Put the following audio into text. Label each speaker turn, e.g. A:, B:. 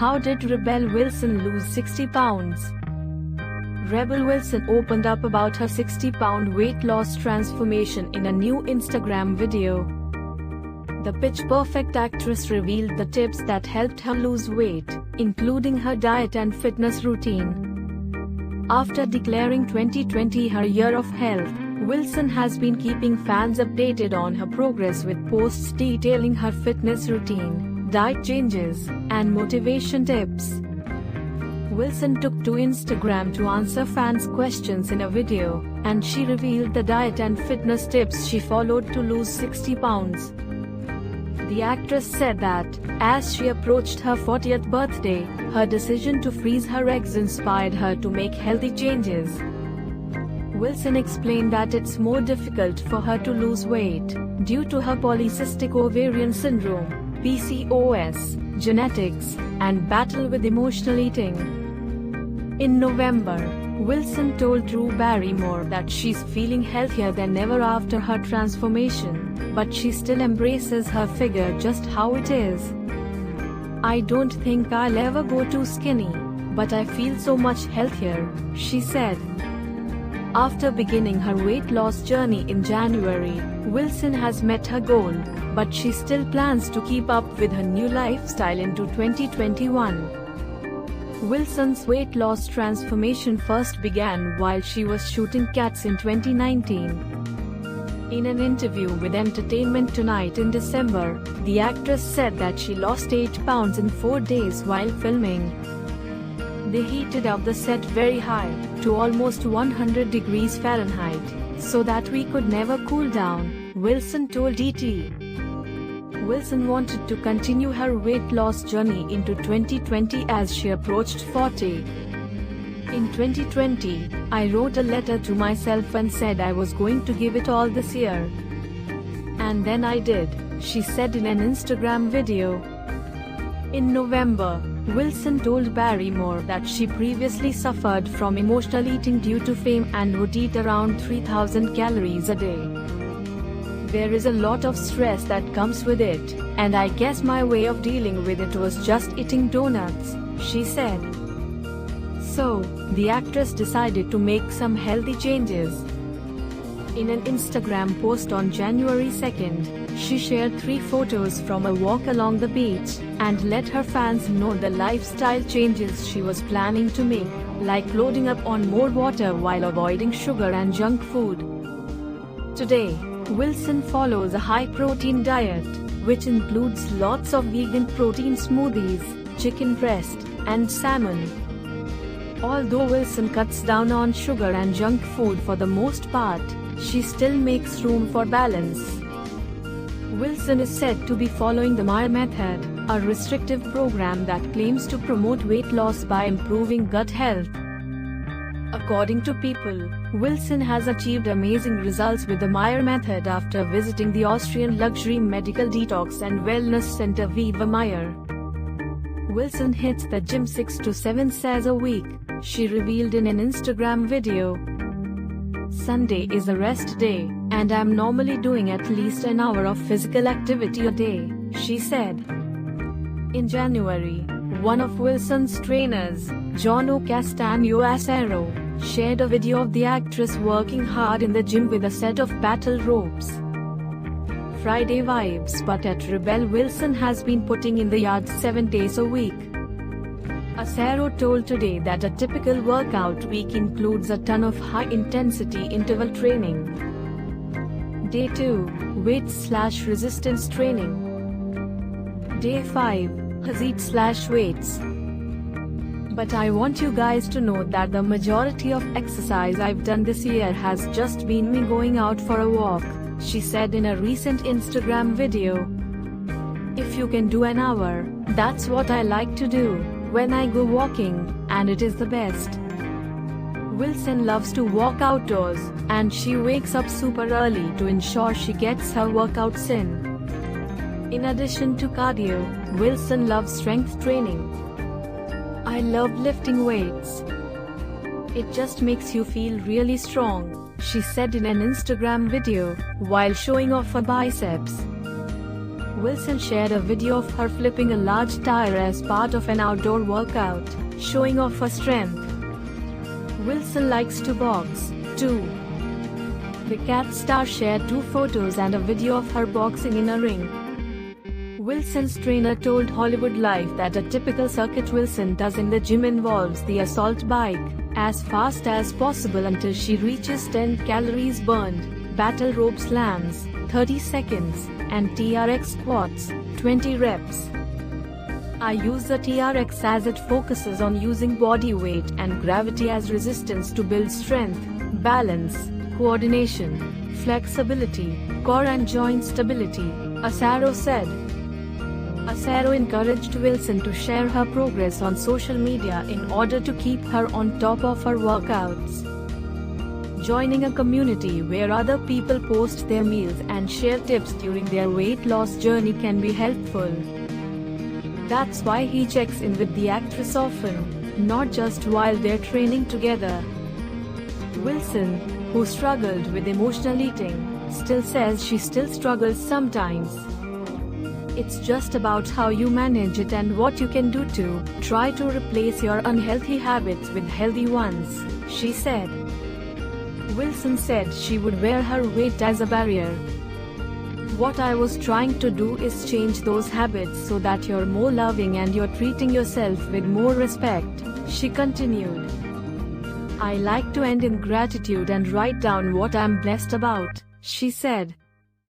A: How did Rebel Wilson lose 60 pounds? Rebel Wilson opened up about her 60-pound weight loss transformation in a new Instagram video. The Pitch Perfect actress revealed the tips that helped her lose weight, including her diet and fitness routine. After declaring 2020 her year of health, Wilson has been keeping fans updated on her progress with posts detailing her fitness routine, diet changes, and motivation tips. Wilson took to Instagram to answer fans' questions in a video, and she revealed the diet and fitness tips she followed to lose 60 pounds. The actress said that, as she approached her 40th birthday, her decision to freeze her eggs inspired her to make healthy changes. Wilson explained that it's more difficult for her to lose weight due to her polycystic ovarian syndrome, PCOS, genetics, and battle with emotional eating. In November, Wilson told Drew Barrymore that she's feeling healthier than ever after her transformation, but she still embraces her figure just how it is. "I don't think I'll ever go too skinny, but I feel so much healthier," she said. After beginning her weight loss journey in January, Wilson has met her goal, but she still plans to keep up with her new lifestyle into 2021. Wilson's weight loss transformation first began while she was shooting Cats in 2019. In an interview with Entertainment Tonight in December, the actress said that she lost 8 pounds in 4 days while filming. They heated up the set very high, to almost 100 degrees Fahrenheit, so that we could never cool down, Wilson told ET. Wilson wanted to continue her weight loss journey into 2020 as she approached 40. In 2020, "I wrote a letter to myself and said I was going to give it all this year. And then I did," she said in an Instagram video. In November, Wilson told Barrymore that she previously suffered from emotional eating due to fame and would eat around 3,000 calories a day. "There is a lot of stress that comes with it, and I guess my way of dealing with it was just eating donuts," she said. So, the actress decided to make some healthy changes. In an Instagram post on January 2nd, she shared 3 photos from a walk along the beach, and let her fans know the lifestyle changes she was planning to make, like loading up on more water while avoiding sugar and junk food. Today, Wilson follows a high-protein diet, which includes lots of vegan protein smoothies, chicken breast, and salmon. Although Wilson cuts down on sugar and junk food for the most part, she still makes room for balance. Wilson is said to be following the MIRE method, a restrictive program that claims to promote weight loss by improving gut health. According to People, Wilson has achieved amazing results with the MIRE method after visiting the Austrian luxury medical detox and wellness center Viva MIRE. Wilson hits the gym 6 to 7 hours a week, she revealed in an Instagram video. "Sunday is a rest day, and I'm normally doing at least an hour of physical activity a day," she said. In January, one of Wilson's trainers, John Castanho Acero, shared a video of the actress working hard in the gym with a set of battle ropes. Friday vibes, but at Rebel Wilson has been putting in the yard 7 days a week. Acero told Today that a typical workout week includes a ton of high-intensity interval training. Day 2, weights/resistance training. Day 5, HIIT/weights. "But I want you guys to know that the majority of exercise I've done this year has just been me going out for a walk," she said in a recent Instagram video. "If you can do an hour, that's what I like to do when I go walking, and it is the best." Wilson loves to walk outdoors, and she wakes up super early to ensure she gets her workouts in. In addition to cardio, Wilson loves strength training. "I love lifting weights. It just makes you feel really strong," she said in an Instagram video, while showing off her biceps. Wilson shared a video of her flipping a large tire as part of an outdoor workout, showing off her strength. Wilson likes to box, too. The Cat star shared 2 photos and a video of her boxing in a ring. Wilson's trainer told Hollywood Life that a typical circuit Wilson does in the gym involves the assault bike, as fast as possible until she reaches 10 calories burned, battle rope slams, 30 seconds, and TRX squats, 20 reps. I use the TRX as it focuses on using body weight and gravity as resistance to build strength, balance, coordination, flexibility, core and joint stability, Asaro said. Asaro encouraged Wilson to share her progress on social media in order to keep her on top of her workouts. Joining a community where other people post their meals and share tips during their weight loss journey can be helpful. That's why he checks in with the actress often, not just while they're training together. Wilson, who struggled with emotional eating, still says she still struggles sometimes. It's just about how you manage it and what you can do to try to replace your unhealthy habits with healthy ones, she said. Wilson said she would wear her weight as a barrier. What I was trying to do is change those habits so that you're more loving and you're treating yourself with more respect, she continued. I like to end in gratitude and write down what I'm blessed about, she said.